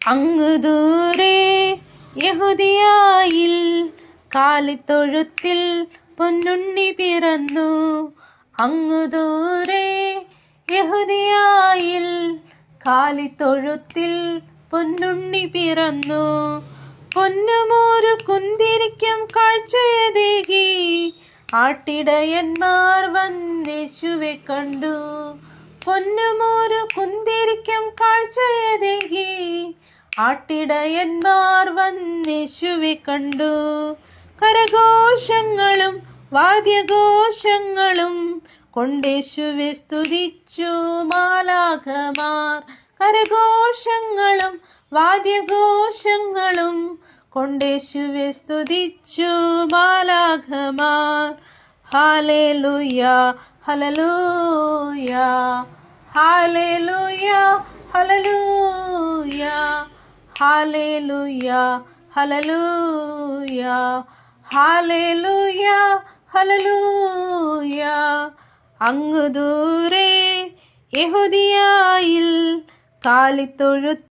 അങ്ങു ദൂരെ യഹൂദിയായിൽ കാലിത്തൊഴുത്തിൽ പൊന്നുണ്ണി പിറന്നു. അങ്ങു ദൂരെ യഹൂദിയായിൽ കാലിത്തൊഴുത്തിൽ പൊന്നുണ്ണി പിറന്നു. പൊന്നുമോരു കുന്തിരിക്കം കാഴ്ചയതേകി ആട്ടിടയന്മാർ വന്നേശുവെ കണ്ടു. പൊന്നുമോരു കുന്തിരിക്കം കാഴ്ചയതേകി ആട്ടിടയന്മാർ വന്നേശുവെ കണ്ടു. കരഘോഷങ്ങളും വാദ്യഘോഷങ്ങളും കൊണ്ടേശുവെ സ്തുതിച്ചു മാലാഖമാർ. കരഘോഷങ്ങളും വാദ്യഘോഷങ്ങളും കൊണ്ടേശുവെ സ്തുതിച്ചു മാലാഖമാർ. Hallelujah hallelujah hallelujah hallelujah hallelujah hallelujah hallelujah hallelujah. അങ്ങു ദൂരെ യഹൂദിയായിൽ കാലിത്തൊഴുത്തിൽ